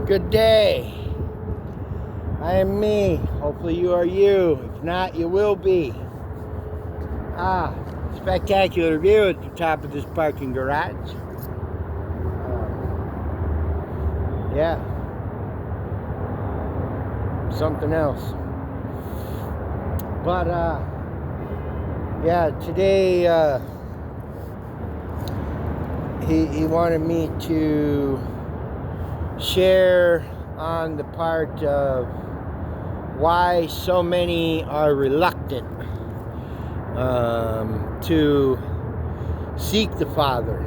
Good day. I am me. Hopefully you are you. If not, you will be. Spectacular view at the top of this parking garage. Yeah. Something else. But, yeah, today, he wanted me to share on the part of why so many are reluctant to seek the Father,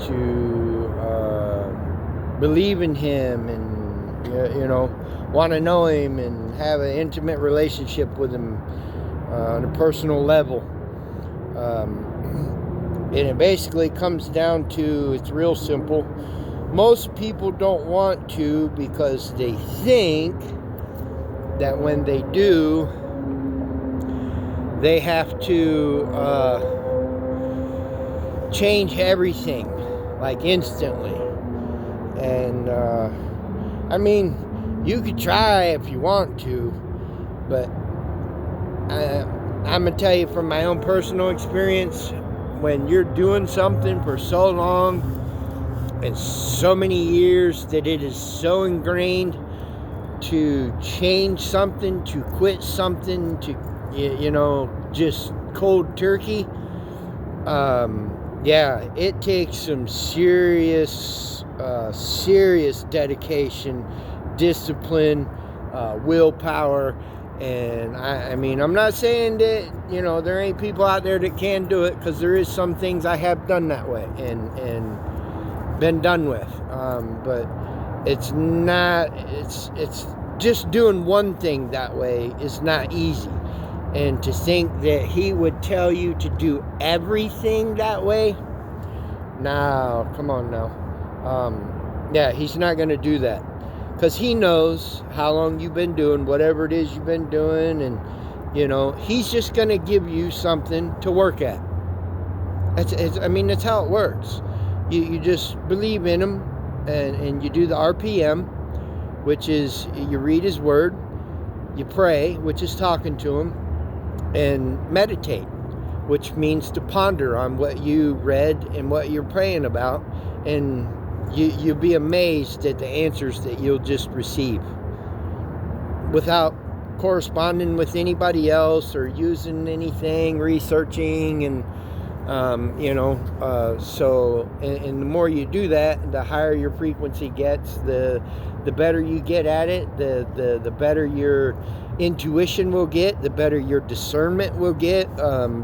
to believe in Him, and want to know Him and have an intimate relationship with Him on a personal level. And it basically comes down to, it's real simple. Most people don't want to because they think that when they do, they have to change everything, like instantly. And I mean, you could try if you want to, but I'm gonna tell you from my own personal experience, when you're doing something for so long and so many years that it is so ingrained, to change something, to quit something, to just cold turkey, yeah, it takes some serious dedication, discipline, willpower. And I mean, I'm not saying that there ain't people out there that can do it, because there is some things I have done that way and been done with, but it's just doing one thing that way is not easy. And to think that He would tell you to do everything that way, no, come on now. Yeah, He's not going to do that, because He knows how long you've been doing whatever it is you've been doing, and He's just going to give you something to work at. I mean, that's how it works. You just believe in Him, and you do the RPM, which is you read His Word, you pray, which is talking to Him, and meditate, which means to ponder on what you read and what you're praying about, and you'll be amazed at the answers that you'll just receive without corresponding with anybody else or using anything, researching, and so and the more you do that, the higher your frequency gets, the better you get at it, the better your intuition will get, the better your discernment will get,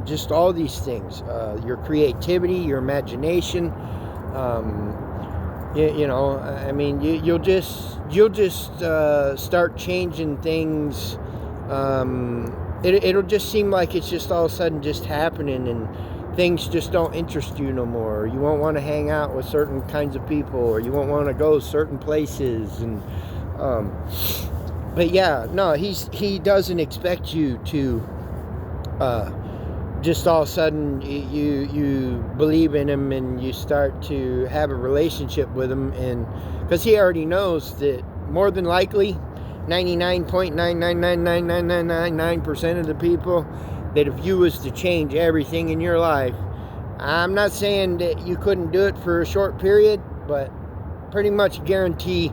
just all these things, your creativity, your imagination, I mean, you'll just start changing things. It'll just seem like it's just all of a sudden just happening, and things just don't interest you no more. Or you won't want to hang out with certain kinds of people, or you won't want to go certain places. And but yeah, no, he doesn't expect you to just all of a sudden you believe in Him and you start to have a relationship with Him, and because He already knows that more than likely 99.9999999% of the people, that if you was to change everything in your life, I'm not saying that you couldn't do it for a short period, but pretty much guarantee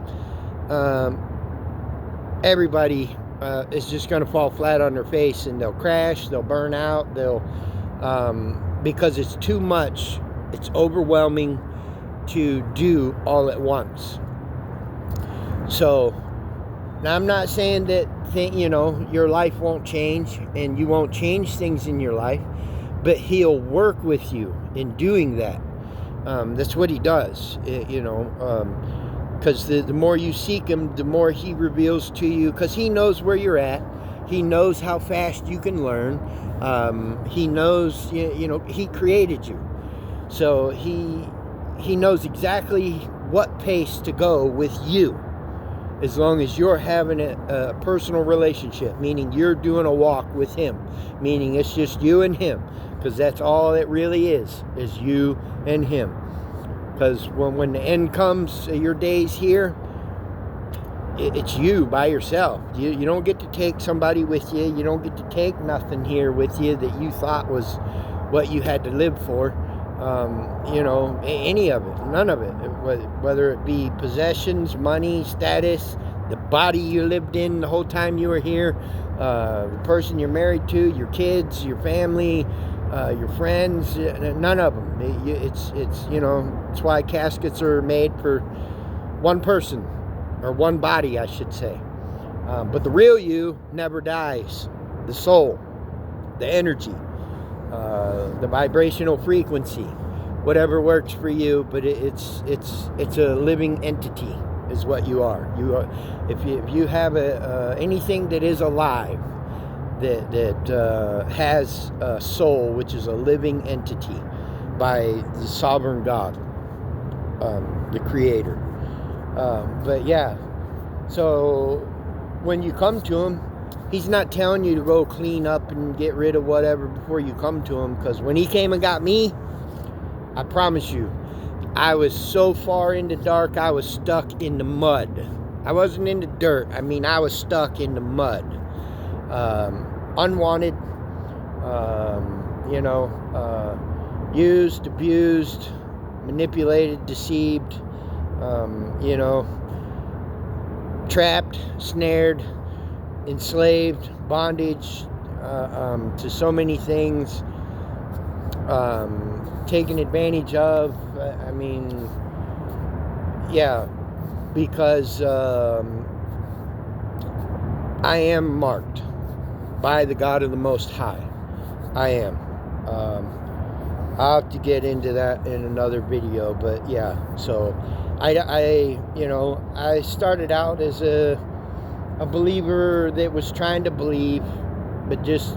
everybody is just going to fall flat on their face, and they'll crash, they'll burn out, they'll because it's too much, it's overwhelming to do all at once. So now, I'm not saying that your life won't change and you won't change things in your life, but He'll work with you in doing that. That's what He does, because the more you seek Him, the more He reveals to you, because He knows where you're at. He knows how fast you can learn. He knows, He created you. So He knows exactly what pace to go with you, as long as you're having a personal relationship, meaning you're doing a walk with Him, meaning it's just you and Him, because that's all it really is you and Him. Because when the end comes, your days here, it's you by yourself. You don't get to take somebody with you. You don't get to take nothing here with you that you thought was what you had to live for. Any of it, none of it, whether it be possessions, money, status, the body you lived in the whole time you were here, the person you're married to, your kids, your family, your friends, none of them. It's why caskets are made for one person, or one body, I should say. But the real you never dies. The soul, the energy, the vibrational frequency, whatever works for you. But it's a living entity, is what you are. You are. If you have anything that is alive, that has a soul, which is a living entity by the sovereign God, the Creator. But yeah, so when you come to him, he's not telling you to go clean up and get rid of whatever before you come to him. Because when he came and got me, I promise you, I was so far in the dark, I was stuck in the mud. I wasn't in the dirt. I mean, I was stuck in the mud. Unwanted, used, abused, manipulated, deceived, trapped, snared, enslaved, bondage to so many things, taken advantage of. Because I am marked by the God of the Most High. I am. I'll have to get into that in another video, but yeah. So I started out as a believer that was trying to believe, but just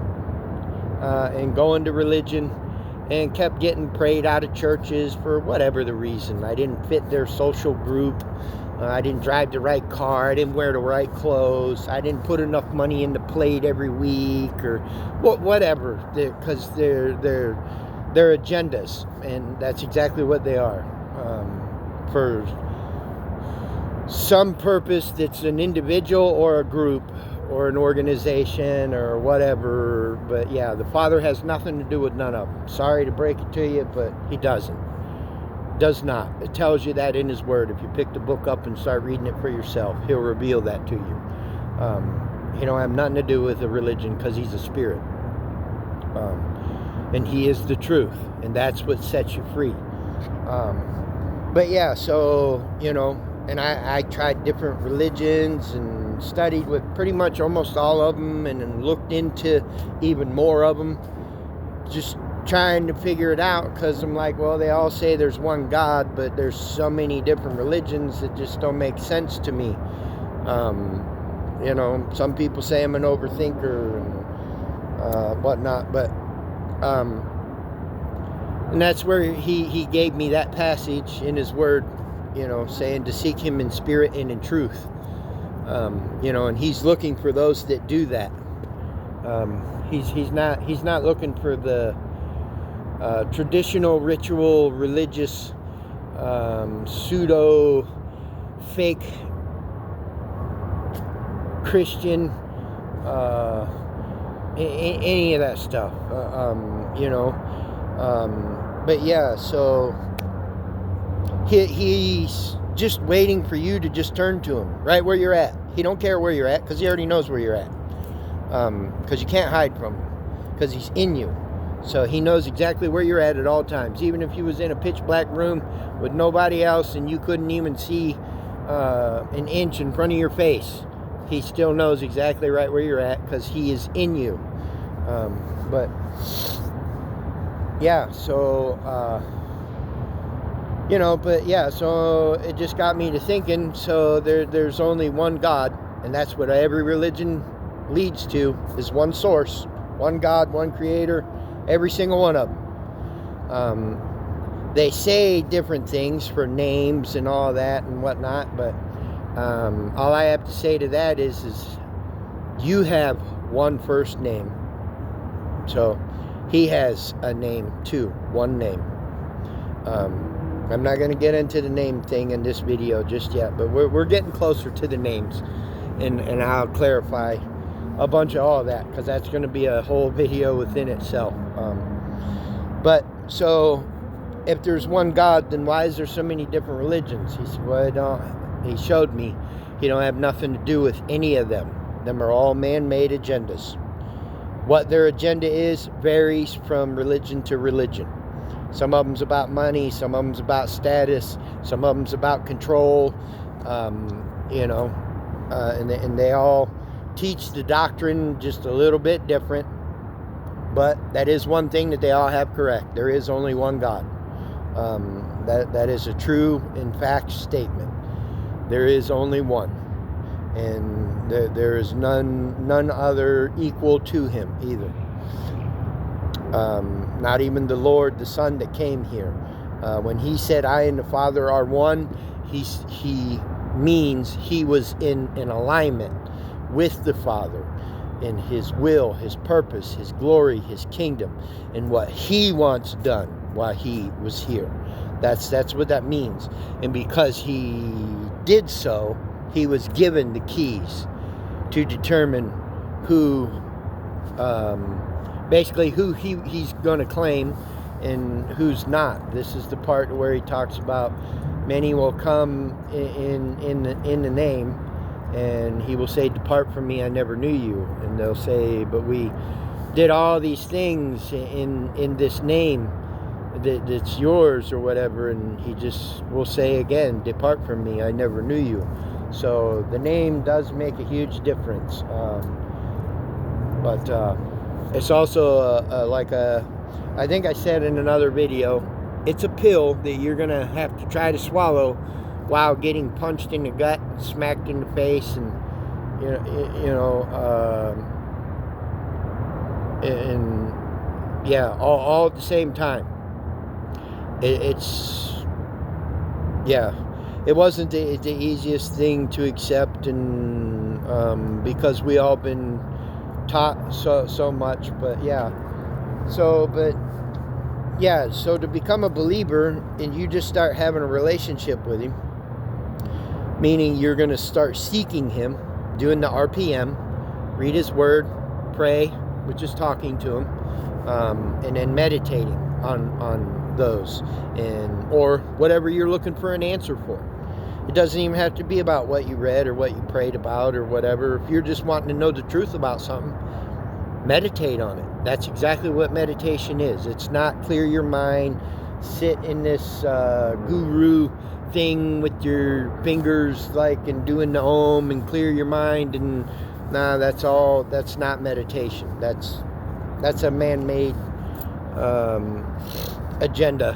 and going to religion, and kept getting prayed out of churches for whatever the reason. I didn't fit their social group. I didn't drive the right car. I didn't wear the right clothes. I didn't put enough money in the plate every week, or whatever. Because they're agendas, and that's exactly what they are. For some purpose that's an individual or a group or an organization or whatever. But yeah, the Father has nothing to do with none of them. Sorry to break it to you, but he doesn't. Does not. It tells you that in his word. If you pick the book up and start reading it for yourself, he'll reveal that to you. He don't have nothing to do with a religion, because he's a spirit. And he is the truth, and that's what sets you free. But yeah, so, and I tried different religions and studied with pretty much almost all of them, and then looked into even more of them, just trying to figure it out, because I'm like, well, they all say there's one God, but there's so many different religions that just don't make sense to me. Some people say I'm an overthinker and whatnot, but and that's where he gave me that passage in his word, saying to seek him in spirit and in truth. And he's looking for those that do that. He's not looking for the traditional, ritual, religious, pseudo, fake Christian, any of that stuff. But yeah, so he's just waiting for you to just turn to him right where you're at. He don't care where you're at, because he already knows where you're at. Because you can't hide from him, because he's in you. So he knows exactly where you're at all times. Even if you was in a pitch black room with nobody else and you couldn't even see an inch in front of your face, he still knows exactly right where you're at, because he is in you. But yeah, so so it just got me to thinking. So there's only one God, and that's what every religion leads to, is one source, one God, one creator, every single one of them. They say different things for names and all that and whatnot, but all I have to say to that is you have one first name. So he has a name too, one name. I'm not going to get into the name thing in this video just yet, but we're getting closer to the names, and I'll clarify a bunch of all that, because that's going to be a whole video within itself. But so if there's one God, then why is there so many different religions? He said, well, he showed me he don't have nothing to do with any of them. Them are all man-made agendas. What their agenda is varies from religion to religion. Some of them's about money, some of them's about status, some of them's about control, and they all teach the doctrine just a little bit different. But that is one thing that they all have correct. There is only one God. That is a true, in fact, statement. There is only one, and there is none other equal to him either. Not even the Lord, the Son that came here. When he said, "I and the Father are one," he means he was in an alignment with the Father in his will, his purpose, his glory, his kingdom, and what he wants done while he was here. That's what that means. And because he did so, he was given the keys to determine who, basically who he's going to claim and who's not. This is the part where he talks about many will come in the name, and he will say, "Depart from me, I never knew you." And they'll say, "But we did all these things in this name that's yours," or whatever. And he just will say again, "Depart from me, I never knew you." So the name does make a huge difference. But it's also I think I said in another video, it's a pill that you're going to have to try to swallow while getting punched in the gut and smacked in the face, and all at the same time. It wasn't the easiest thing to accept, and because we all been taught so much, but so to become a believer, and you just start having a relationship with him, meaning you're going to start seeking him, doing the RPM, read his word, pray, which is talking to him, and then meditating on those, or whatever you're looking for an answer for. It doesn't even have to be about what you read or what you prayed about or whatever. If you're just wanting to know the truth about something, meditate on it. That's exactly what meditation is. It's not clear your mind, sit in this guru thing with your fingers and doing the Om and clear your mind, and that's not meditation. That's a man-made agenda.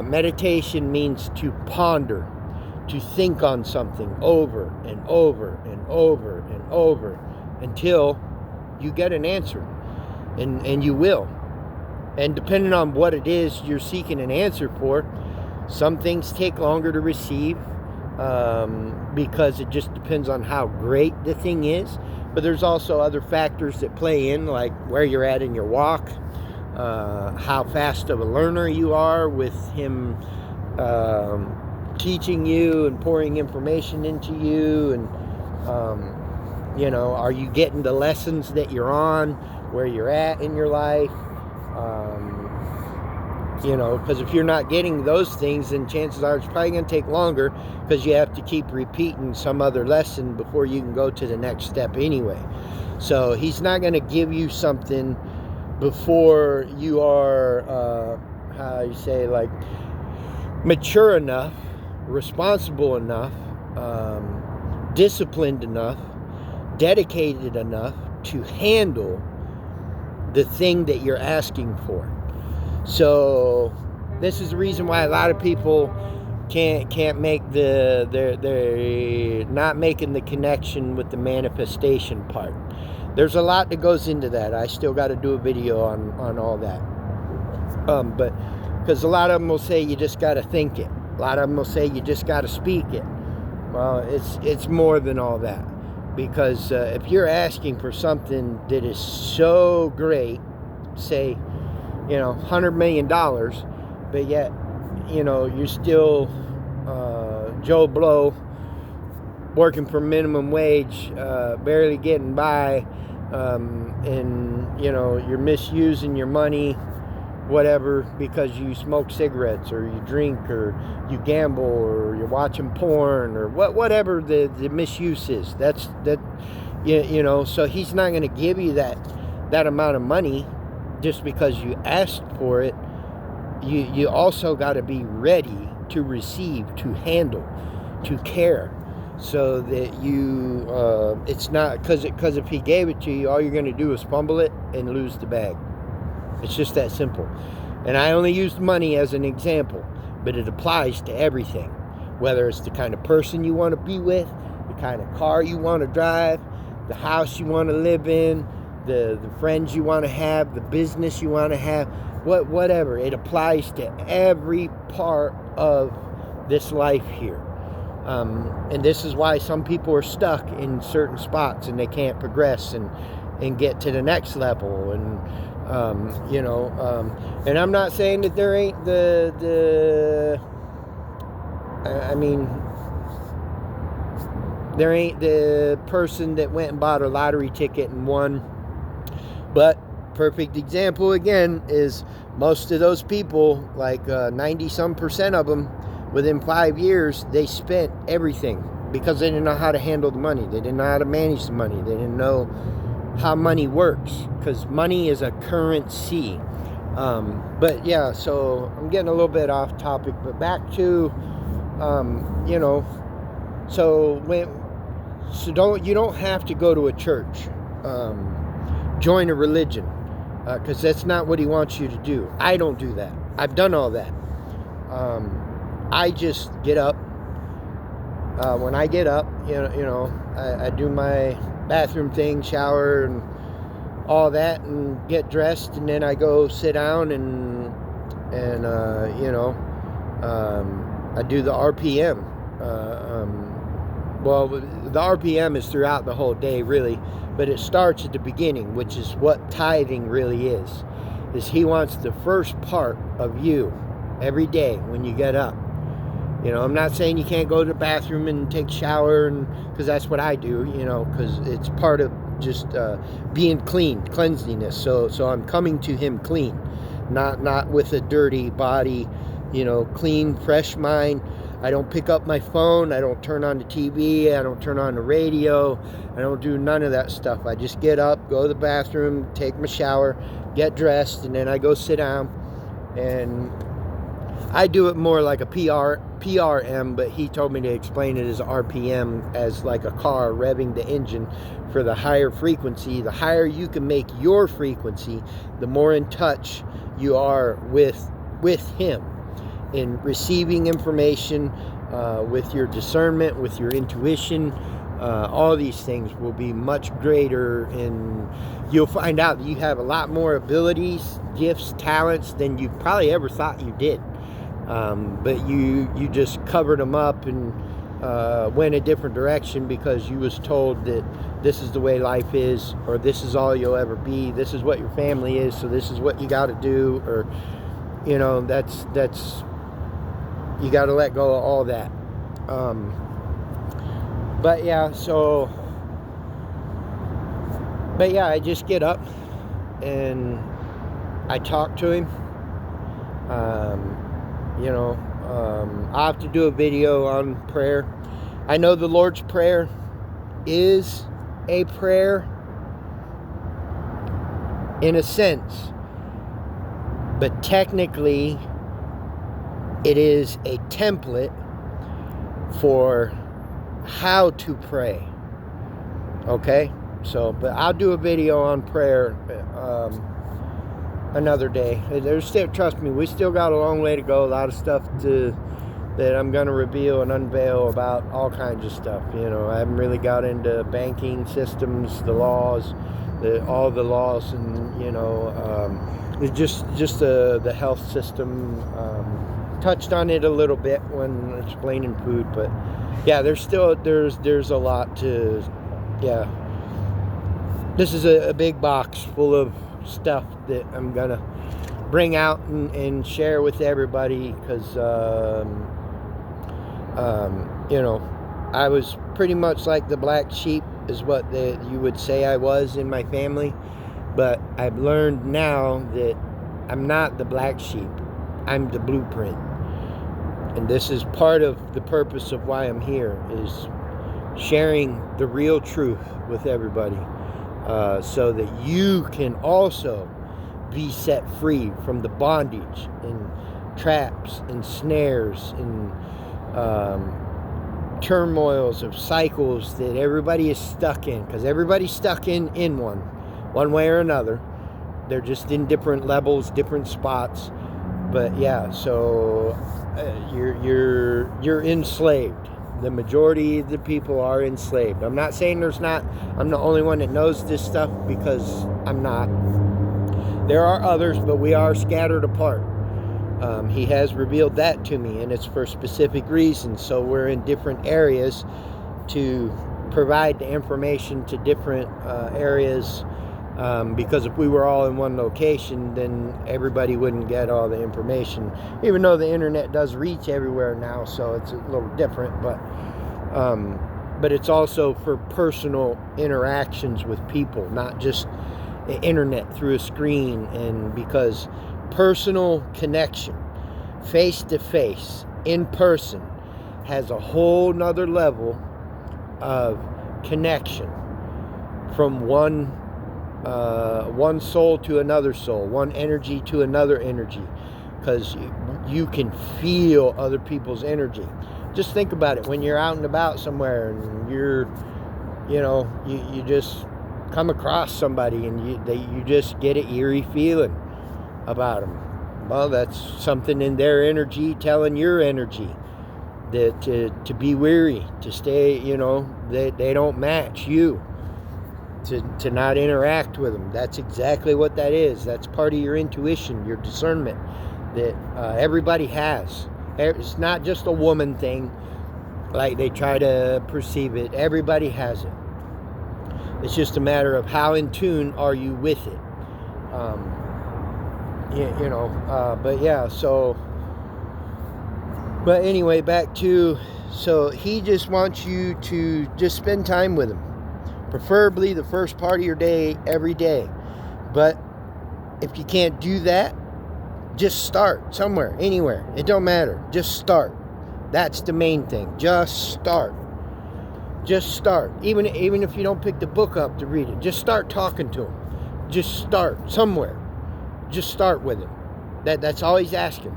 Meditation means to ponder, to think on something over and over and over and over until you get an answer, and you will. And depending on what it is you're seeking an answer for, some things take longer to receive, because it just depends on how great the thing is. But there's also other factors that play in, like where you're at in your walk, how fast of a learner you are with him teaching you and pouring information into you, and are you getting the lessons that you're on where you're at in your life? Because if you're not getting those things, then chances are it's probably going to take longer, because you have to keep repeating some other lesson before you can go to the next step anyway. So he's not going to give you something before you are, mature enough, responsible enough, disciplined enough, dedicated enough to handle the thing that you're asking for. So this is the reason why a lot of people can't make they're not making the connection with the manifestation part. There's a lot that goes into that. I still got to do a video on all that. But because a lot of them will say you just got to think it. A lot of them will say you just got to speak it. Well, it's more than all that. Because if you're asking for something that is so great, say, $100 million, but yet you know, you're still Joe Blow, working for minimum wage, barely getting by, and, you know, you're misusing your money, whatever, because you smoke cigarettes, or you drink, or you gamble, or you're watching porn, or whatever the misuse is. That you know, so he's not going to give you that amount of money just because you asked for it. You also got to be ready to receive, to handle, to care, so that you, it's not, because if he gave it to you, all you're going to do is fumble it and lose the bag. It's just that simple. And I only used money as an example, but it applies to everything, whether it's the kind of person you want to be with, the kind of car you want to drive, the house you want to live in, the friends you want to have, the business you want to have, whatever. It applies to every part of this life here. And this is why some people are stuck in certain spots and they can't progress and get to the next level. And you know, and I'm not saying that there ain't I mean, there ain't the person that went and bought a lottery ticket and won. But perfect example again is most of those people, like 90-some% of them, within 5 years, they spent everything because they didn't know how to handle the money. They didn't know how to manage the money. They didn't know how money works, because money is a currency. But yeah, so I'm getting a little bit off topic, but back to, you know, you don't have to go to a church, join a religion, because that's not what he wants you to do. I don't do that. I've done all that. I just get up. When I get up, you know, I do my bathroom thing, shower, and all that, and get dressed, and then I go sit down and you know, I do the RPM. Well, the RPM is throughout the whole day, really, but it starts at the beginning, which is what tithing really is he wants the first part of you every day when you get up. You know, I'm not saying you can't go to the bathroom and take a shower, and because that's what I do, you know, because it's part of just being clean, cleanliness. So I'm coming to him clean, not with a dirty body, you know, clean, fresh mind. I don't pick up my phone. I don't turn on the TV. I don't turn on the radio. I don't do none of that stuff. I just get up, go to the bathroom, take my shower, get dressed, and then I go sit down. And I do it more like a PRM, but he told me to explain it as RPM, as like a car revving the engine for the higher frequency. The higher you can make your frequency, the more in touch you are with him, in receiving information, with your discernment, with your intuition. All these things will be much greater, and you'll find out that you have a lot more abilities, gifts, talents than you probably ever thought you did. But you just covered them up and went a different direction because you was told that this is the way life is, or this is all you'll ever be, this is what your family is, so this is what you got to do, or, you know, that's you got to let go of all that. But yeah, I just get up and I talk to him. You know, I have to do a video on prayer. I know the Lord's Prayer is a prayer in a sense, but technically it is a template for how to pray. Okay? So, but I'll do a video on prayer another day. There's still, trust me, we still got a long way to go. A lot of stuff that I'm going to reveal and unveil about all kinds of stuff. You know, I haven't really got into banking systems, the laws, all the laws, and, you know, just the health system. Touched on it a little bit when explaining food, but yeah, there's a lot to, yeah. This is a big box full of stuff that I'm gonna bring out and share with everybody, because you know, I was pretty much like the black sheep is what you would say I was in my family. But I've learned now that I'm not the black sheep. I'm the blueprint. And this is part of the purpose of why I'm here, is sharing the real truth with everybody, so that you can also be set free from the bondage and traps and snares and turmoils of cycles that everybody is stuck in, because everybody's stuck in one way or another. They're just in different levels, different spots. But yeah, so you're enslaved. The majority of the people are enslaved. I'm not saying I'm the only one that knows this stuff, because I'm not. There are others, but we are scattered apart. He has revealed that to me, and it's for specific reasons. So we're in different areas to provide the information to different areas, because if we were all in one location, then everybody wouldn't get all the information, even though the internet does reach everywhere now, so it's a little different. But it's also for personal interactions with people, not just the internet through a screen. And because personal connection, face to face, in person, has a whole nother level of connection from one soul to another soul, one energy to another energy, because you can feel other people's energy. Just think about it when you're out and about somewhere, and you just come across somebody, and you just get an eerie feeling about them. Well, that's something in their energy telling your energy that to be weary, to stay, they don't match you, to not interact with them. That's exactly what that is. That's part of your intuition, your discernment that everybody has. It's not just a woman thing like they try to perceive it. Everybody has it. It's just a matter of how in tune are you with it. But yeah, so, but anyway, back to, so he just wants you to just spend time with him, preferably the first part of your day every day. But if you can't do that, just start somewhere, anywhere. It don't matter. Just start. That's the main thing. Just start. Just start. Even if you don't pick the book up to read it, just start talking to him. Just start somewhere. Just start with him. That's all he's asking.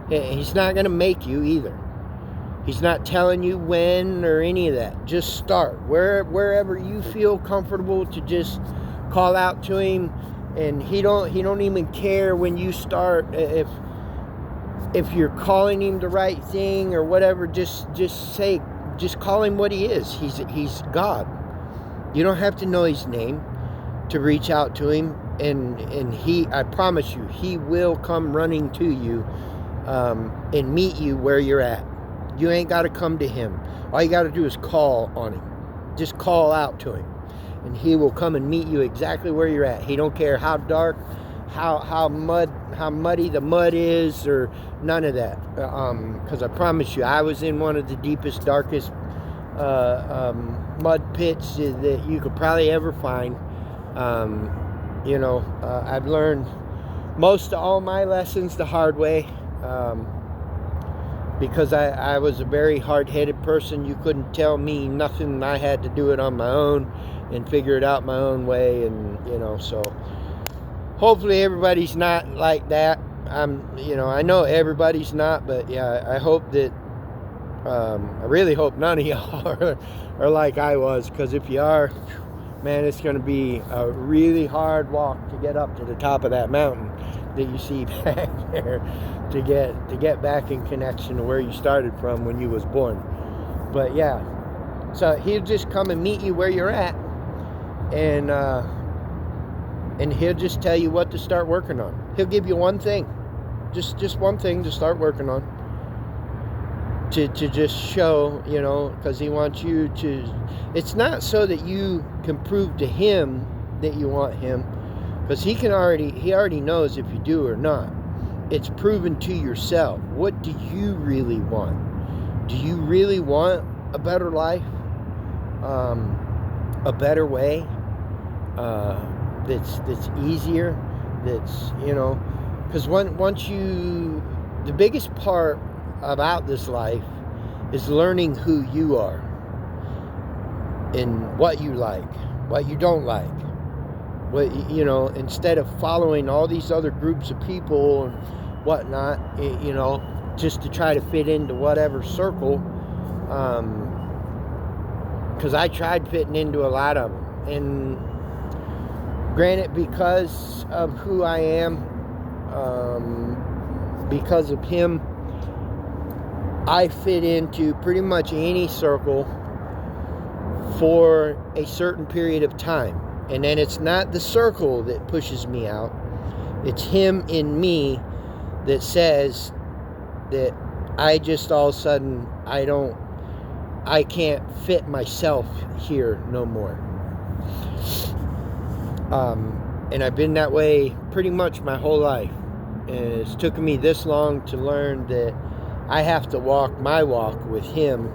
He's not going to make you either. He's not telling you when or any of that. Just start. Wherever you feel comfortable to just call out to him. And he don't even care when you start, if you're calling him the right thing or whatever. Just call him what he is. He's God. You don't have to know his name to reach out to him, and I promise you, he will come running to you and meet you where you're at. You ain't got to come to him. All you got to do is call on him. Just call out to him, and he will come and meet you exactly where you're at. He don't care how dark, how muddy the mud is, or none of that. Because I promise you, I was in one of the deepest, darkest mud pits that you could probably ever find. I've learned most of all my lessons the hard way, because I was a very hard-headed person. You couldn't tell me nothing. I had to do it on my own and figure it out my own way. And so hopefully everybody's not like that. I know everybody's not, but yeah, I hope that I really hope none of y'all are like I was, because if you are, man, it's going to be a really hard walk to get up to the top of that mountain that you see back there, to get back in connection to where you started from when you was born. But yeah, so he'll just come and meet you where you're at, and he'll just tell you what to start working on. He'll give you one thing, just one thing to start working on, to just show, because he wants you to. It's not so that you can prove to him that you want him, Because he already knows if you do or not. It's proven to yourself. What do you really want? Do you really want a better life? A better way? That's easier? That's, because once you, the biggest part about this life is learning who you are and what you like, what you don't like. What, instead of following all these other groups of people and whatnot, just to try to fit into whatever circle. Because I tried fitting into a lot of them. And granted, because of who I am, because of him, I fit into pretty much any circle for a certain period of time. And then it's not the circle that pushes me out. It's him in me that says that I just all of a sudden, I can't fit myself here no more. And I've been that way pretty much my whole life. And it's taken me this long to learn that I have to walk my walk with him,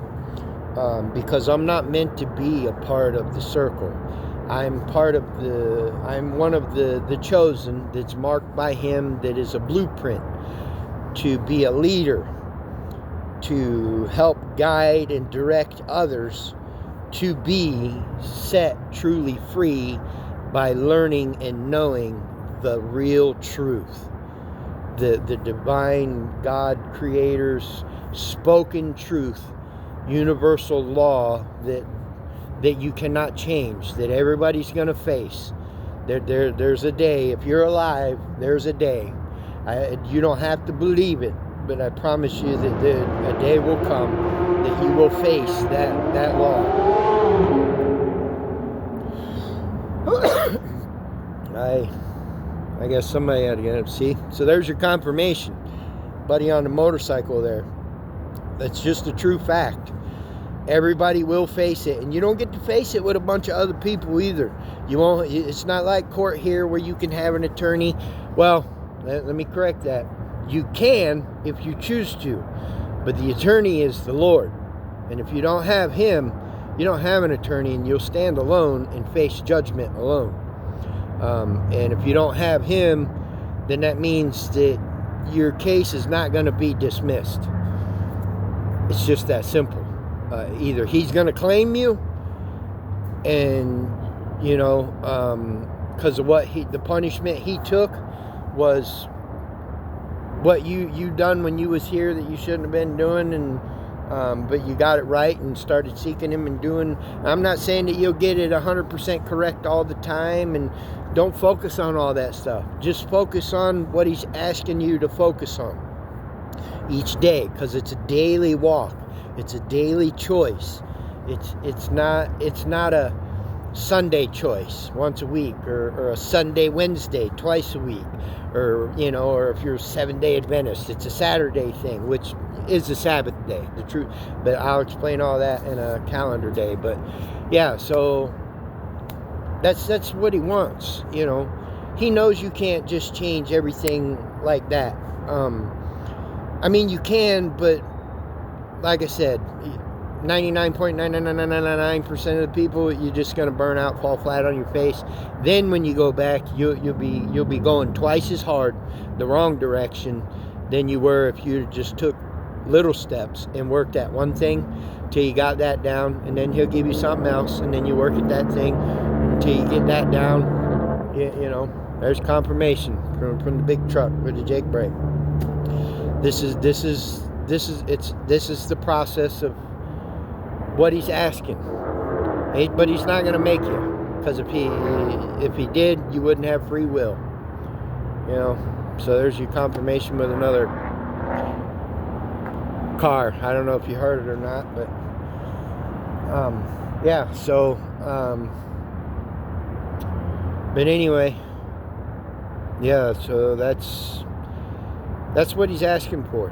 because I'm not meant to be a part of the circle. I'm one of the chosen that's marked by him, that is a blueprint to be a leader, to help guide and direct others to be set truly free by learning and knowing the real truth. The divine God Creator's spoken truth, universal law that you cannot change, that everybody's going to face. There's a day, if you're alive, there's a day. You don't have to believe it, but I promise you that a day will come that you will face that law. I guess somebody had to get it. See? So there's your confirmation. Buddy on the motorcycle there. That's just a true fact. Everybody will face it, and you don't get to face it with a bunch of other people either. You won't. It's not like court here where you can have an attorney. Well, let me correct that. You can if you choose to, but the attorney is the Lord, and if you don't have him, you don't have an attorney, and you'll stand alone and face judgment alone. And if you don't have him, then that means that your case is not going to be dismissed. It's just that simple. Either he's going to claim you, and because of the punishment he took was what you done when you was here that you shouldn't have been doing, and but you got it right and started seeking him and doing. I'm not saying that you'll get it 100% correct all the time, and don't focus on all that stuff. Just focus on what he's asking you to focus on each day, because it's a daily walk. It's a daily choice. It's not a Sunday choice once a week, or a Sunday Wednesday twice a week, or if you're a 7-day Adventist, it's a Saturday thing, which is a Sabbath day, the truth. But I'll explain all that in a calendar day. But yeah, so that's what he wants. He knows you can't just change everything like that. I mean, you can, but like I said, 99.99999% of the people, you're just going to burn out, fall flat on your face. Then when you go back, you'll be going twice as hard the wrong direction than you were if you just took little steps and worked at one thing till you got that down, and then he'll give you something else, and then you work at that thing until you get that down. There's confirmation from the big truck with the Jake brake. This is the process of what he's asking. But he's not going to make you, because if he did, you wouldn't have free will. So there's your confirmation with another car. I don't know if you heard it or not, but yeah. So but anyway, yeah. So that's what he's asking for.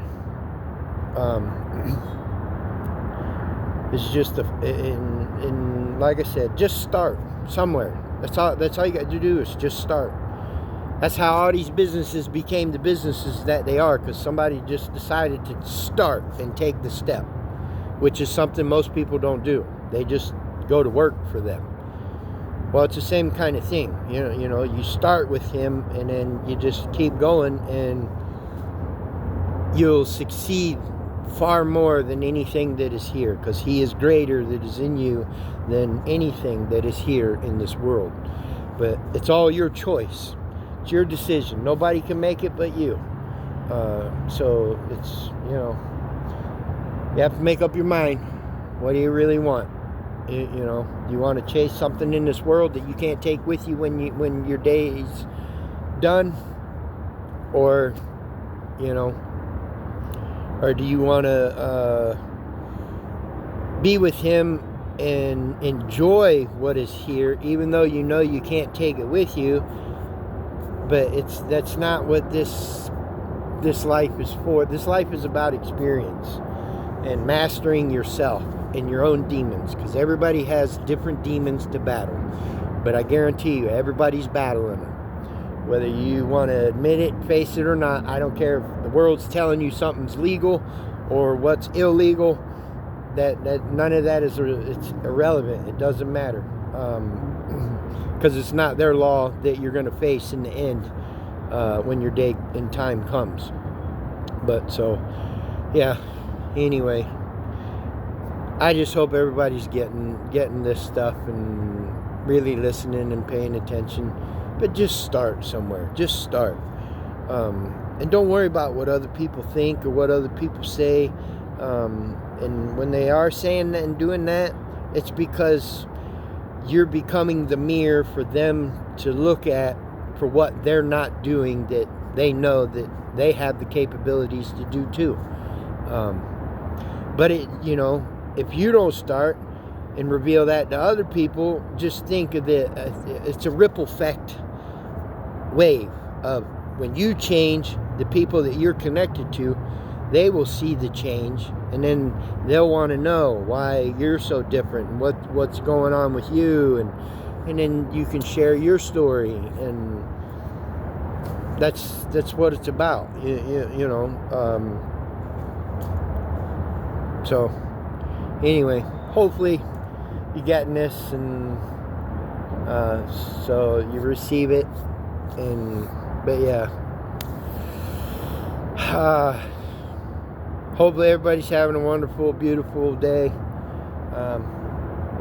It's just like I said, just start somewhere. That's all you got to do is just start. That's how all these businesses became the businesses that they are, because somebody just decided to start and take the step, which is something most people don't do. They just go to work for them. Well, it's the same kind of thing. You know, you start with him and then you just keep going, and you'll succeed far more than anything that is here, because he is greater that is in you than anything that is here in this world. But it's all your choice. It's your decision. Nobody can make it but you. So it's, you know, you have to make up your mind. What do you really want? You know, do you want to chase something in this world that you can't take with you when your day is done? Or, you know, or do you want to be with him and enjoy what is here, even though you know you can't take it with you? But that's not what this life is for. This life is about experience and mastering yourself and your own demons, because everybody has different demons to battle. But I guarantee you, everybody's battling them. Whether you want to admit it, face it or not, I don't care if the world's telling you something's legal or what's illegal. That none of that is, it's irrelevant. It doesn't matter. Because it's not their law that you're going to face in the end when your day and time comes. But so, yeah, anyway, I just hope everybody's getting this stuff and really listening and paying attention. But just start somewhere. Just start. And don't worry about what other people think or what other people say. And when they are saying that and doing that, it's because you're becoming the mirror for them to look at for what they're not doing, that they know that they have the capabilities to do too. But you know, if you don't start and reveal that to other people, just think of it. It's a ripple effect wave of when you change, the people that you're connected to, they will see the change, and then they'll want to know why you're so different and what's going on with you, and then you can share your story, and that's what it's about. You know. So anyway, hopefully you're getting this, and so you receive it, but yeah. Hopefully everybody's having a wonderful, beautiful day.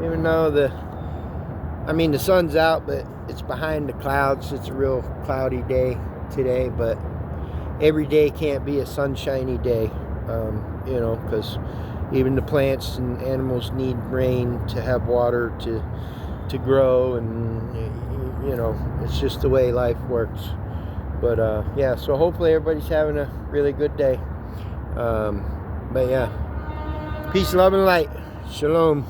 Even though the sun's out, but it's behind the clouds. It's a real cloudy day today, but every day can't be a sunshiny day. You know, because even the plants and animals need rain to have water to grow, and you know, it's just the way life works. But yeah, so hopefully everybody's having a really good day. But yeah, peace, love, and light. Shalom.